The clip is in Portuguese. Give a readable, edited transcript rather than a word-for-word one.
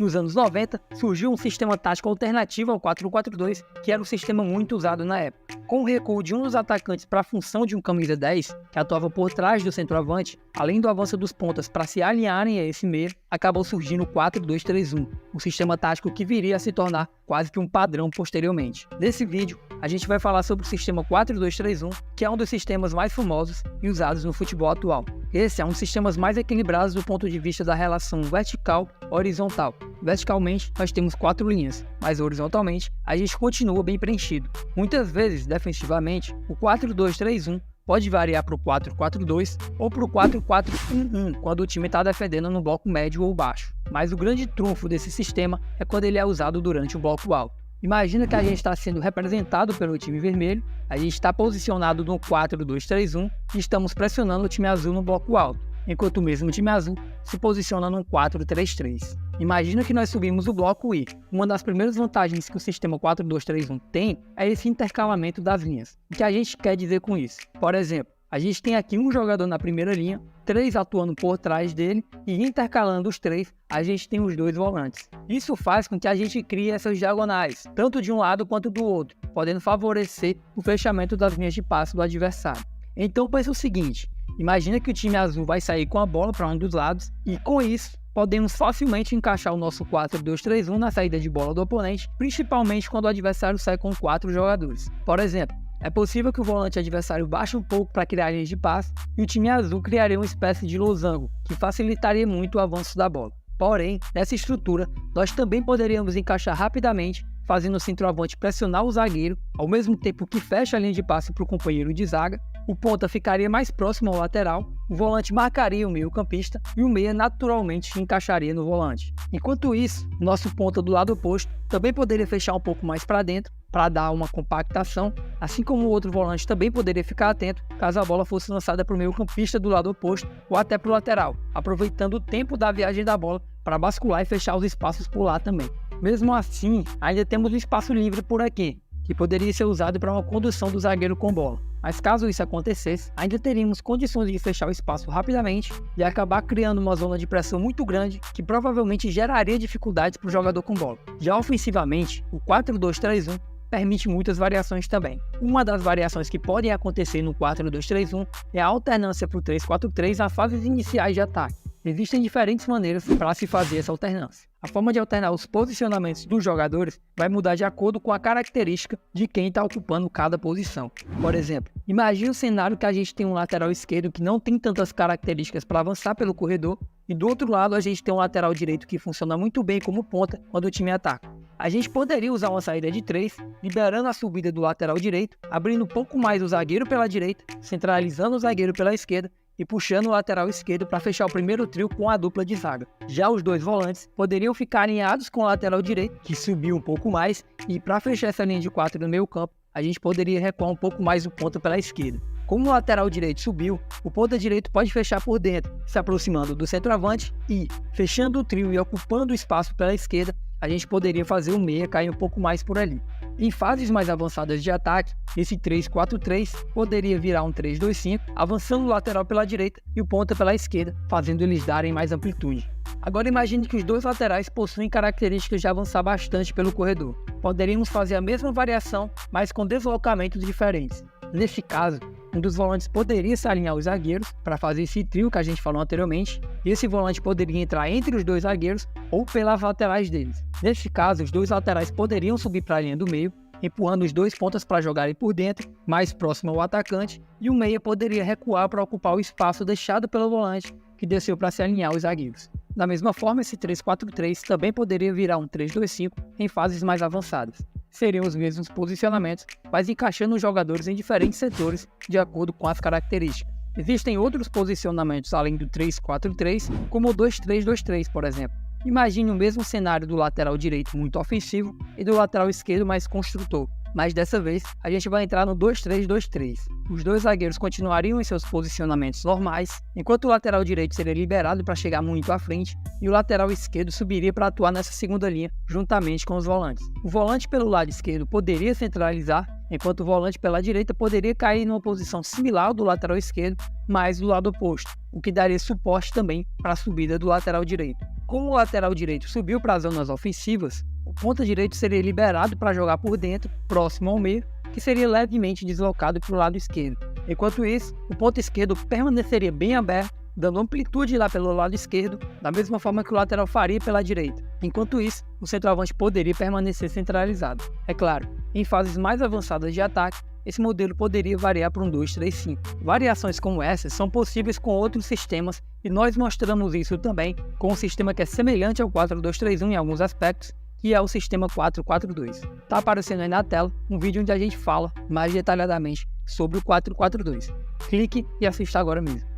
Nos anos 90, surgiu um sistema tático alternativo ao 4-4-2, que era um sistema muito usado na época. Com o recuo de um dos atacantes para a função de um camisa 10, que atuava por trás do centroavante, além do avanço dos pontas para se alinharem a esse meio, acabou surgindo o 4-2-3-1, um sistema tático que viria a se tornar quase que um padrão posteriormente. Nesse vídeo, a gente vai falar sobre o sistema 4-2-3-1, que é um dos sistemas mais famosos e usados no futebol atual. Esse é um dos sistemas mais equilibrados do ponto de vista da relação vertical-horizontal. Verticalmente, nós temos 4 linhas, mas horizontalmente, a gente continua bem preenchido. Muitas vezes, defensivamente, o 4-2-3-1 pode variar para o 4-4-2 ou para o 4-4-1-1, quando o time está defendendo no bloco médio ou baixo. Mas o grande trunfo desse sistema é quando ele é usado durante o bloco alto. Imagina que a gente está sendo representado pelo time vermelho, a gente está posicionado no 4-2-3-1 e estamos pressionando o time azul no bloco alto, enquanto o mesmo time azul se posiciona no 4-3-3. Imagina que nós subimos o bloco e uma das primeiras vantagens que o sistema 4-2-3-1 tem é esse intercalamento das linhas. O que a gente quer dizer com isso? Por exemplo, a gente tem aqui um jogador na primeira linha, 3 atuando por trás dele e intercalando os 3, a gente tem os 2 volantes. Isso faz com que a gente crie essas diagonais, tanto de um lado quanto do outro, podendo favorecer o fechamento das linhas de passe do adversário. Então pensa o seguinte, imagina que o time azul vai sair com a bola para um dos lados e com isso podemos facilmente encaixar o nosso 4-2-3-1 na saída de bola do oponente, principalmente quando o adversário sai com 4 jogadores. Por exemplo, é possível que o volante adversário baixe um pouco para criar linhas de passe e o time azul criaria uma espécie de losango, que facilitaria muito o avanço da bola. Porém, nessa estrutura, nós também poderíamos encaixar rapidamente, fazendo o centroavante pressionar o zagueiro, ao mesmo tempo que fecha a linha de passe para o companheiro de zaga, o ponta ficaria mais próximo ao lateral, o volante marcaria o meio-campista e o meia naturalmente se encaixaria no volante. Enquanto isso, o nosso ponta do lado oposto também poderia fechar um pouco mais para dentro, para dar uma compactação, assim como o outro volante também poderia ficar atento caso a bola fosse lançada para o meio-campista do lado oposto ou até para o lateral, aproveitando o tempo da viagem da bola para bascular e fechar os espaços por lá também. Mesmo assim, ainda temos um espaço livre por aqui, que poderia ser usado para uma condução do zagueiro com bola. Mas caso isso acontecesse, ainda teríamos condições de fechar o espaço rapidamente e acabar criando uma zona de pressão muito grande que provavelmente geraria dificuldades para o jogador com bola. Já ofensivamente, o 4-2-3-1 permite muitas variações também. Uma das variações que podem acontecer no 4-2-3-1 é a alternância para o 3-4-3 nas fases iniciais de ataque. Existem diferentes maneiras para se fazer essa alternância. A forma de alternar os posicionamentos dos jogadores vai mudar de acordo com a característica de quem está ocupando cada posição. Por exemplo, imagine um cenário que a gente tem um lateral esquerdo que não tem tantas características para avançar pelo corredor e do outro lado a gente tem um lateral direito que funciona muito bem como ponta quando o time ataca. A gente poderia usar uma saída de 3, liberando a subida do lateral direito, abrindo um pouco mais o zagueiro pela direita, centralizando o zagueiro pela esquerda e puxando o lateral esquerdo para fechar o primeiro trio com a dupla de zaga. Já os 2 volantes poderiam ficar alinhados com o lateral direito, que subiu um pouco mais, e para fechar essa linha de 4 no meio campo, a gente poderia recuar um pouco mais o ponta pela esquerda. Como o lateral direito subiu, o ponta direito pode fechar por dentro, se aproximando do centroavante e, fechando o trio e ocupando o espaço pela esquerda, a gente poderia fazer o meia cair um pouco mais por ali. Em fases mais avançadas de ataque, esse 3-4-3 poderia virar um 3-2-5, avançando o lateral pela direita e o ponta pela esquerda, fazendo eles darem mais amplitude. Agora imagine que os 2 laterais possuem características de avançar bastante pelo corredor. Poderíamos fazer a mesma variação, mas com deslocamentos diferentes. Nesse caso, um dos volantes poderia se alinhar aos zagueiros para fazer esse trio que a gente falou anteriormente, e esse volante poderia entrar entre os 2 zagueiros ou pelas laterais deles. Nesse caso, os 2 laterais poderiam subir para a linha do meio, empurrando os 2 pontas para jogarem por dentro, mais próximo ao atacante, e o meia poderia recuar para ocupar o espaço deixado pelo volante, que desceu para se alinhar aos zagueiros. Da mesma forma, esse 3-4-3 também poderia virar um 3-2-5 em fases mais avançadas. Seriam os mesmos posicionamentos, mas encaixando os jogadores em diferentes setores de acordo com as características. Existem outros posicionamentos além do 3-4-3, como o 2-3-2-3, por exemplo. Imagine o mesmo cenário do lateral direito muito ofensivo e do lateral esquerdo mais construtor. Mas dessa vez, a gente vai entrar no 2-3-2-3. Os 2 zagueiros continuariam em seus posicionamentos normais, enquanto o lateral direito seria liberado para chegar muito à frente e o lateral esquerdo subiria para atuar nessa segunda linha, juntamente com os volantes. O volante pelo lado esquerdo poderia centralizar, enquanto o volante pela direita poderia cair numa posição similar ao do lateral esquerdo, mas do lado oposto, o que daria suporte também para a subida do lateral direito. Como o lateral direito subiu para as zonas ofensivas, o ponta direito seria liberado para jogar por dentro, próximo ao meio, que seria levemente deslocado para o lado esquerdo. Enquanto isso, o ponta esquerdo permaneceria bem aberto, dando amplitude lá pelo lado esquerdo, da mesma forma que o lateral faria pela direita. Enquanto isso, o centroavante poderia permanecer centralizado. É claro, em fases mais avançadas de ataque, esse modelo poderia variar para um 2-3-5. Variações como essas são possíveis com outros sistemas e nós mostramos isso também com um sistema que é semelhante ao 4-2-3-1 em alguns aspectos, que é o sistema 4-4-2. Está aparecendo aí na tela um vídeo onde a gente fala mais detalhadamente sobre o 4-4-2. Clique e assista agora mesmo.